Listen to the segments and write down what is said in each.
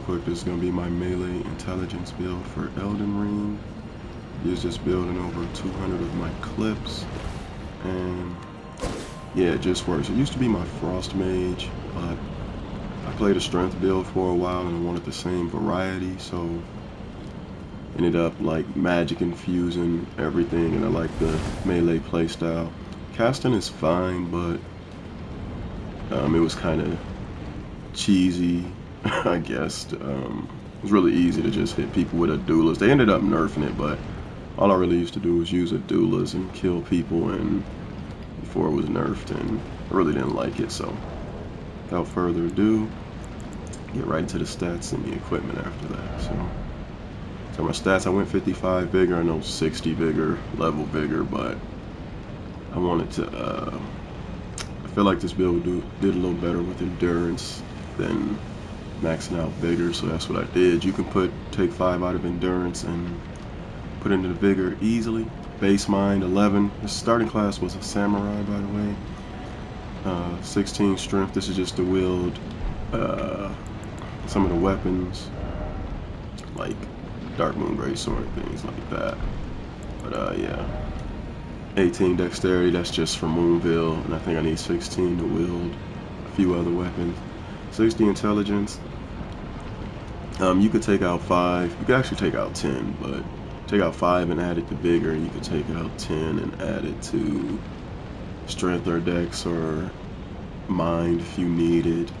quick, this is going to be my melee intelligence build for Elden Ring. Use this build in over 200 of my clips, and yeah, it just works. It used to be my Frost Mage, but I played a strength build for a while and I wanted the same variety, so ended up like magic infusing everything, and I like the melee playstyle. Casting is fine, but it was kind of cheesy, I guess. It was really easy to just hit people with a duelist. They ended up nerfing it, but all I really used to do was use a duelist and kill people, and before it was nerfed, and I really didn't like it. So without further ado, get right into the stats and the equipment after that. So my stats, I went 55 vigor, I know 60 vigor, level vigor, but I wanted to, I feel like this build did a little better with endurance than maxing out vigor, so that's what I did. You can take 5 out of endurance and put into the vigor easily. Base mind 11. The starting class was a samurai, by the way. 16 strength. This is just to wield some of the weapons, like Dark Moon Greatsword, things like that. But yeah. 18 dexterity, that's just for Moonville, and I think I need 16 to wield a few other weapons. 60 intelligence. You could take out 5. You could actually take out 10, but take out 5 and add it to vigor, and you could take out 10 and add it to strength or dex or mind if you need it.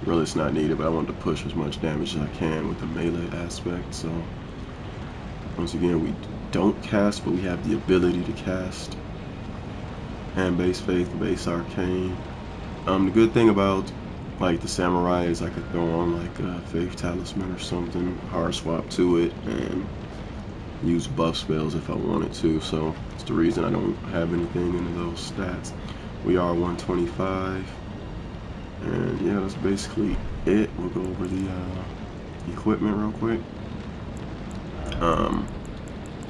Really, it's not needed, but I want to push as much damage as I can with the melee aspect. So once again, we don't cast, but we have the ability to cast. And base faith, base arcane. The good thing about like the samurai is I could throw on like a faith talisman or something, hard swap to it, and use buff spells if I wanted to. So it's the reason I don't have anything into those stats. We are 125, and yeah, that's basically it. We'll go over the equipment real quick. I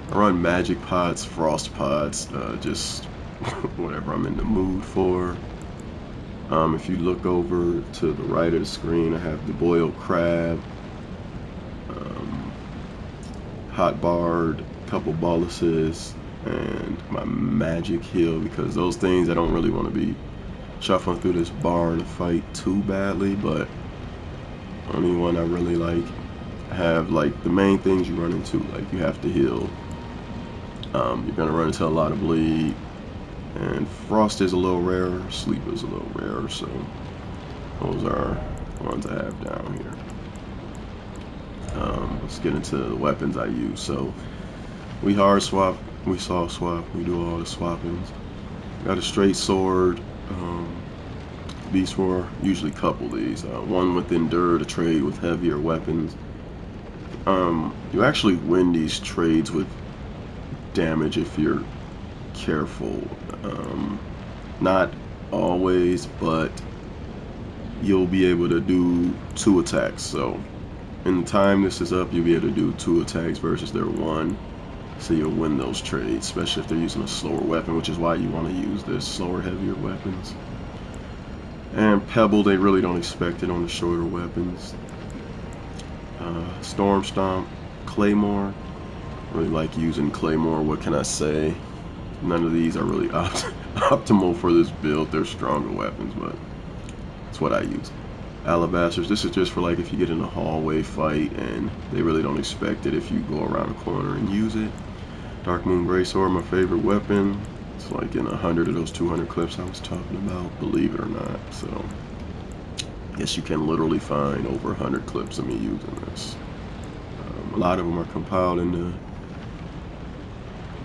run magic pots, frost pots, just whatever I'm in the mood for. If you look over to the right of the screen, I have the boiled crab, hot barred, couple boluses, and my magic heal, because those things I don't really want to be shuffling through this bar to fight too badly, but only one I really like have like the main things you run into, like you have to heal. You're gonna run into a lot of bleed, and frost is a little rarer, sleep is a little rarer, so those are the ones I have down here. Let's get into the weapons I use. So we hard swap, we soft swap, we do all the swappings. Got a straight sword. Beast War, usually couple these. One with endure to trade with heavier weapons. You actually win these trades with damage if you're careful. Not always, but you'll be able to do 2 attacks. So in the time this is up, you'll be able to do 2 attacks versus their 1. So you'll win those trades, especially if they're using a slower weapon, which is why you want to use the slower, heavier weapons. And Pebble, they really don't expect it on the shorter weapons. Storm Stomp, Claymore. Really like using Claymore. What can I say? None of these are really optimal for this build. They're stronger weapons, but it's what I use. Alabasters, this is just for like if you get in a hallway fight and they really don't expect it if you go around a corner and use it. Dark Moon Greatsword, my favorite weapon. It's like in 100 of those 200 clips I was talking about, believe it or not. So I guess you can literally find over 100 clips of me using this. A lot of them are compiled into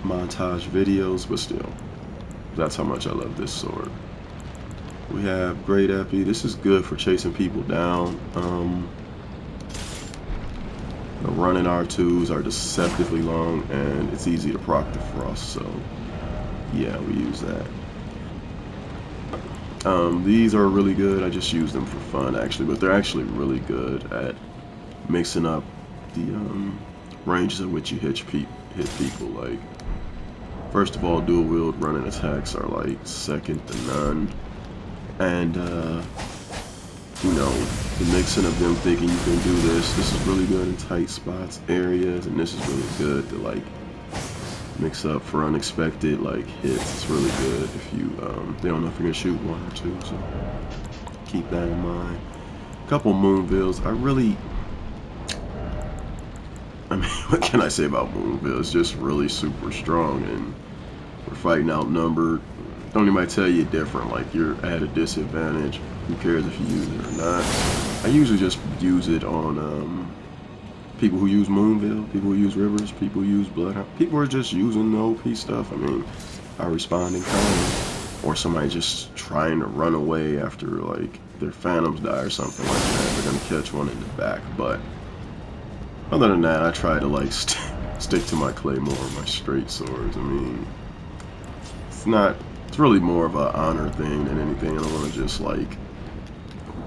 montage videos, but still, that's how much I love this sword. We have Great Epi. This is good for chasing people down. The running R2s are deceptively long, and it's easy to proc the frost, so yeah, we use that. These are really good. I just use them for fun, actually, but they're actually really good at mixing up the ranges at which you hit people. Like, first of all, dual wield running attacks are like second to none, and you know, the mixing of them thinking you can do this. This is really good in tight spots, areas, and this is really good to like mix up for unexpected like hits. It's really good if you they don't know if you're gonna shoot one or two, so keep that in mind. A couple Moonvilles. I mean, what can I say about Moonville? It's just really super strong, and we're fighting outnumbered. Don't anybody tell you different, like you're at a disadvantage. Who cares if you use it or not? I usually just use it on people who use Moonville, people who use Rivers, people who use Bloodhound. People are just using the OP stuff. I mean, I respond in kind. Or somebody just trying to run away after like their phantoms die or something like that. They're gonna catch one in the back, but other than that, I try to like stick to my claymore, my straight swords. I mean, it's really more of an honor thing than anything. I don't want to just like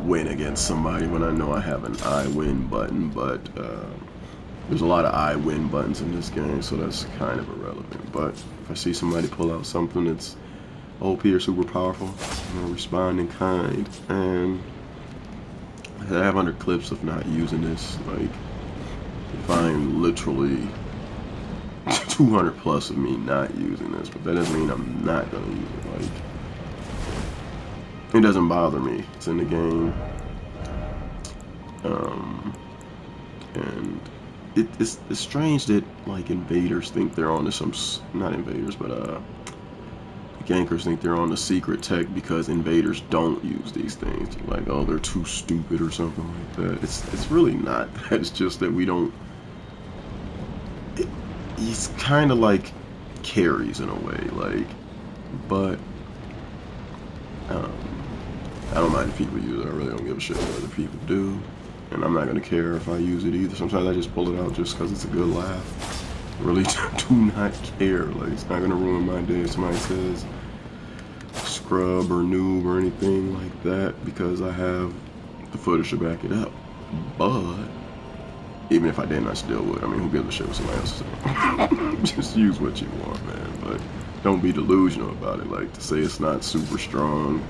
win against somebody when I know I have an I win button, but there's a lot of I win buttons in this game, so that's kind of irrelevant. But if I see somebody pull out something that's OP or super powerful, I'm gonna respond in kind. And I have under clips of not using this, like if I'm literally 200 plus of me not using this, but that doesn't mean I'm not gonna use it. Like, it doesn't bother me. It's in the game, and it's strange that like invaders think they're on to some, not invaders, but gankers think they're on the secret tech because invaders don't use these things. Like, oh, they're too stupid or something like that. It's really not that. It's just that we don't. It's kind of like carries in a way, like, but I don't mind if people use it. I really don't give a shit what other people do, and I'm not gonna care if I use it either. Sometimes I just pull it out just because it's a good laugh. I really do not care. Like, it's not gonna ruin my day if somebody says scrub or noob or anything like that, because I have the footage to back it up. But even if I didn't, I still would. I mean, who gives a shit what somebody else says? Just use what you want, man. But don't be delusional about it. Like, to say it's not super strong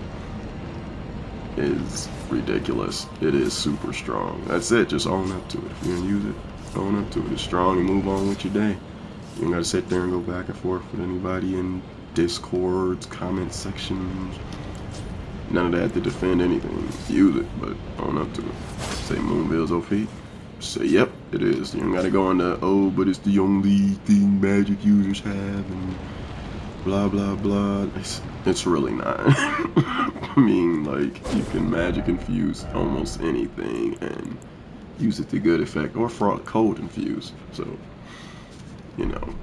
is ridiculous. It is super strong. That's it. Just own up to it. If you're gonna use it, own up to it. It's strong and move on with your day. You don't gotta sit there and go back and forth with anybody in Discords, comment sections. None of that to defend anything. Use it, but own up to it. Say Moonville's OP. Say, yep, it is. You don't gotta go into, oh, but it's the only thing magic users have, and blah, blah, blah. It's really not. I mean, like, you can magic infuse almost anything and use it to good effect, or fraud cold infuse, so, you know.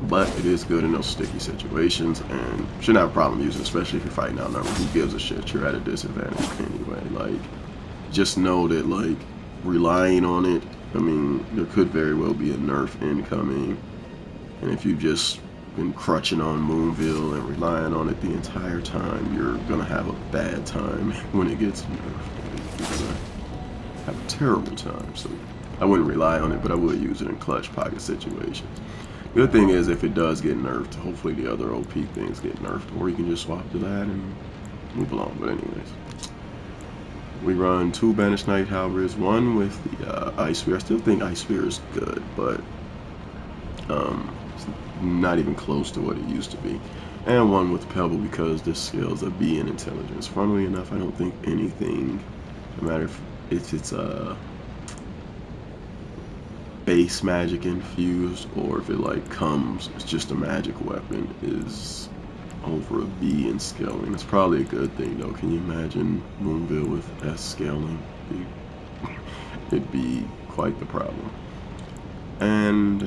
But it is good in those sticky situations, and shouldn't have a problem using it, especially if you're fighting outnumbered. Who gives a shit? You're at a disadvantage anyway. Like, just know that, like, relying on it, I mean, there could very well be a nerf incoming, and if you've just been crutching on Moonville and relying on it the entire time, you're gonna have a bad time when it gets nerfed. You're gonna have a terrible time. So I wouldn't rely on it, but I would use it in clutch pocket situations. The good thing is, if it does get nerfed, hopefully the other OP things get nerfed, or you can just swap to that and move along. But anyways, we run 2 Banished Knight Halberds, one with the Ice Spear. I still think Ice Spear is good, but it's not even close to what it used to be. And one with Pebble, because this scales a B in intelligence. Funnily enough, I don't think anything, no matter if it's base magic infused, or if it like comes, it's just a magic weapon, is over a B in scaling. It's probably a good thing though. Can you imagine Moonville with S scaling? It'd be quite the problem. And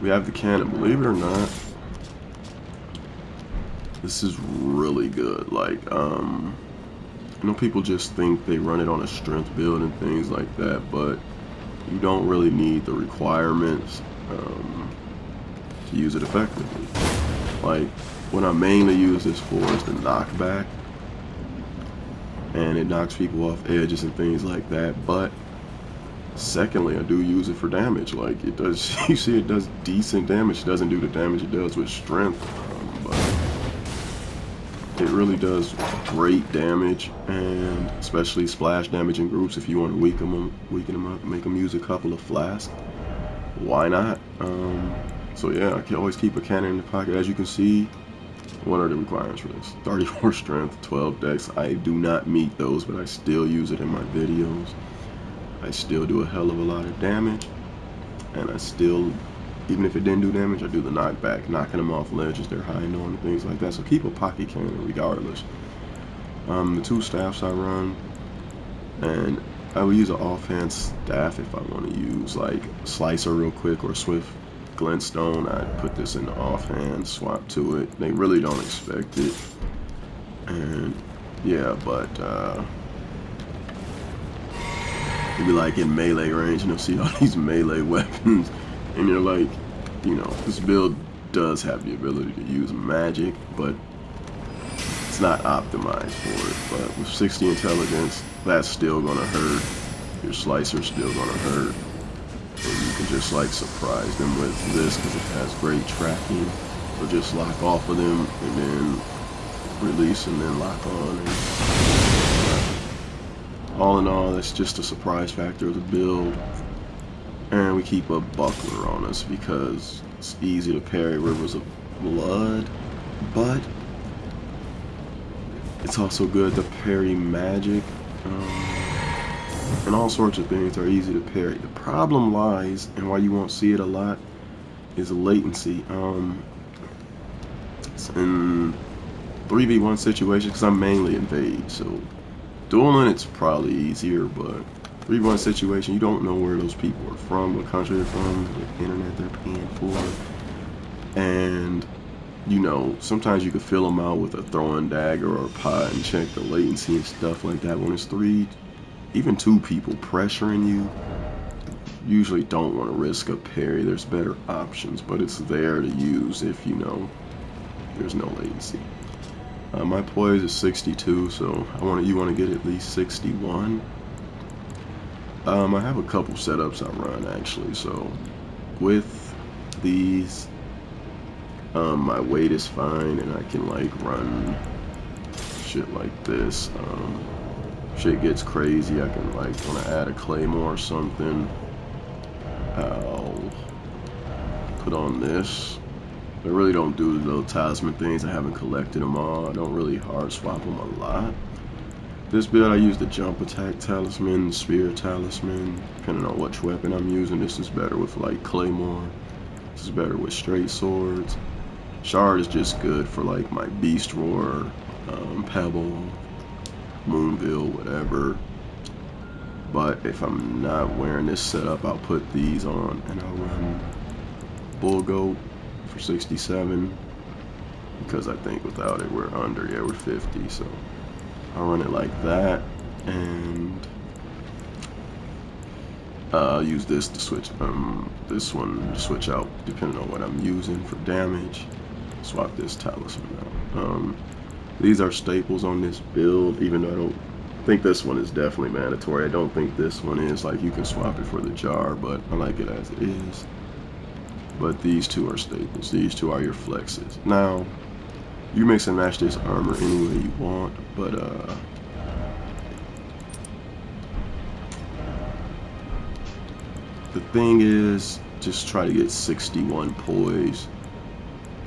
we have the cannon. Believe it or not, this is really good. Like, I know people just think they run it on a strength build and things like that, but you don't really need the requirements to use it effectively. Like, what I mainly use this for is the knockback, and it knocks people off edges and things like that. But secondly, I do use it for damage. Like, it does, you see, it does decent damage. It doesn't do the damage it does with strength, but it really does great damage, and especially splash damage in groups. If you want to weaken them up, make them use a couple of flasks, why not? So yeah, I can always keep a cannon in the pocket. As you can see, what are the requirements for this? 34 strength, 12 dex. I do not meet those, but I still use it in my videos. I still do a hell of a lot of damage, and I still, even if it didn't do damage, I do the knockback, knocking them off ledges, they're high and on, things like that. So keep a pocket cannon regardless. The two staffs I run, and I will use an offhand staff if I want to use like Slicer real quick or Swift Glintstone. I'd put this in the offhand, swap to it. They really don't expect it. And yeah, but you'll be like in melee range and you'll see all these melee weapons, and you're like, you know, this build does have the ability to use magic, but it's not optimized for it. But with 60 intelligence, that's still gonna hurt. Your slicer's still gonna hurt, and you can just like surprise them with this because it has great tracking. So just lock off of them and then release and then lock on. And all in all, that's just a surprise factor of the build. And we keep a buckler on us because it's easy to parry Rivers of Blood, but it's also good to parry magic, and all sorts of things are easy to parry. The problem lies, and why you won't see it a lot, is latency. It's in 3v1 situations, because I'm mainly invade, so dueling it's probably easier, but 3v1 situation, you don't know where those people are from, what country they're from, what internet they're paying for, and you know, sometimes you can fill them out with a throwing dagger or a pot and check the latency and stuff like that. When it's 3, even 2 people pressuring you, usually don't want to risk a parry. There's better options, but it's there to use if you know there's no latency. My poise is 62, so you want to get at least 61. I have a couple setups I run actually. So with these, my weight is fine, and I can like run shit like this. Shit gets crazy, I can like want to add a claymore or something, I'll put on this. I really don't do the little talisman things. I haven't collected them all. I don't really hard swap them a lot. This build I use the jump attack talisman, spear talisman, depending on which weapon I'm using. This is better with like claymore. This is better with straight swords. Shard is just good for like my beast roar, pebble, moonbill, whatever. But if I'm not wearing this setup, I'll put these on and I'll run bull goat for 67, because I think without it we're under, yeah, we're 50, so I'll run it like that, and I'll use this to switch, this one to switch out depending on what I'm using for damage. Swap this talisman out. These are staples on this build, even though I don't think this one is definitely mandatory. I don't think this one is. Like, you can swap it for the jar, but I like it as it is. But these two are staples. These two are your flexes. Now, you mix and match this armor any way you want, but the thing is, just try to get 61 poise.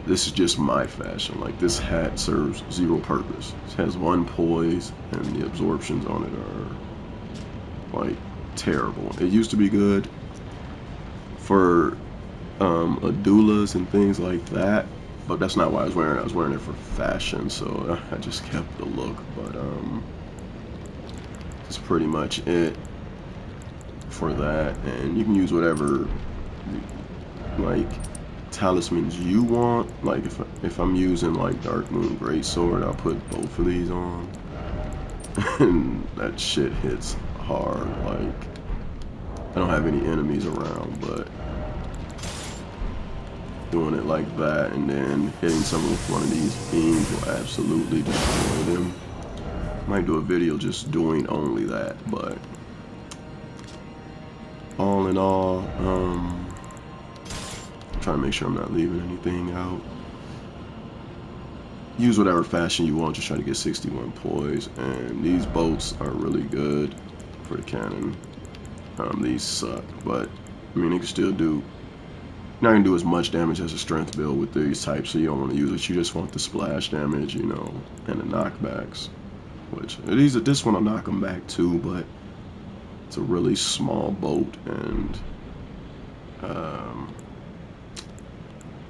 This is just my fashion. Like, this hat serves zero purpose. It has 1 poise, and the absorptions on it are like terrible. It used to be good for Adulas and things like that, but that's not why I was wearing it. I was wearing it for fashion, so I just kept the look. But that's pretty much it for that. And you can use whatever like talismans you want. Like if I'm using like Dark Moon Greatsword, I'll put both of these on, and that shit hits hard. Like, I don't have any enemies around, but doing it like that and then hitting someone with one of these beams will absolutely destroy them. Might do a video just doing only that, but all in all, I'm trying to make sure I'm not leaving anything out. use whatever fashion you want. Just try to get 61 poise. And these bolts are really good for the cannon. These suck, but I mean, they can still do. Not gonna do as much damage as a strength build with these types, so you don't want to use it. You just want the splash damage, you know, and the knockbacks. Which this one will knock them back too, but it's a really small bolt and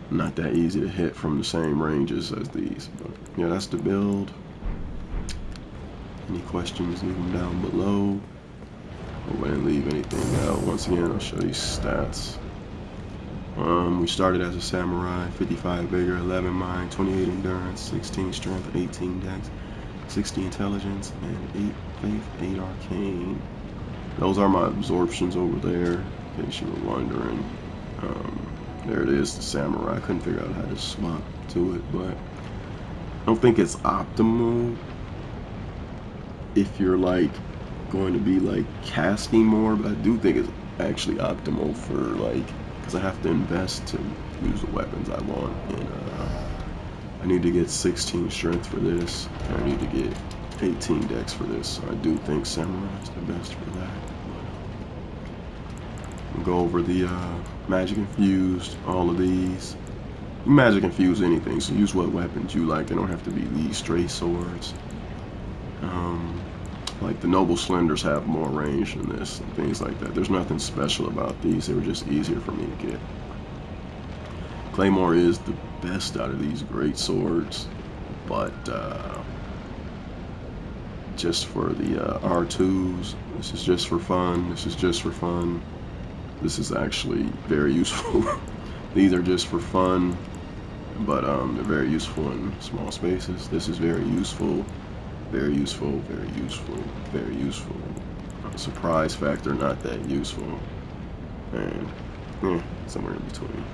not that easy to hit from the same ranges as these. But yeah, that's the build. Any questions, leave them down below. Hope I didn't leave anything out. Once again, I'll show you stats. We started as a samurai, 55 vigor, 11 mind, 28 endurance, 16 strength, 18 dex, 60 intelligence, and 8 faith, 8 arcane. Those are my absorptions over there, in case you were wondering. There it is, the samurai. I couldn't figure out how to swap to it, but I don't think it's optimal if you're like going to be like casting more, but I do think it's actually optimal for like, because I have to invest to use the weapons I want, and I need to get 16 strength for this, and I need to get 18 dex for this, so I do think samurai is the best for that. We'll go over the magic infused, all of these. You magic infuse anything, so use what weapons you like. They don't have to be these straight swords. Like the noble slenders have more range than this and things like that. There's nothing special about these. They were just easier for me to get. Claymore is the best out of these great swords, but just for the R2s, this is just for fun. This is just for fun. This is actually very useful. These are just for fun, but they're very useful in small spaces. This is very useful. Very useful, very useful, very useful. Surprise factor, not that useful. And somewhere in between.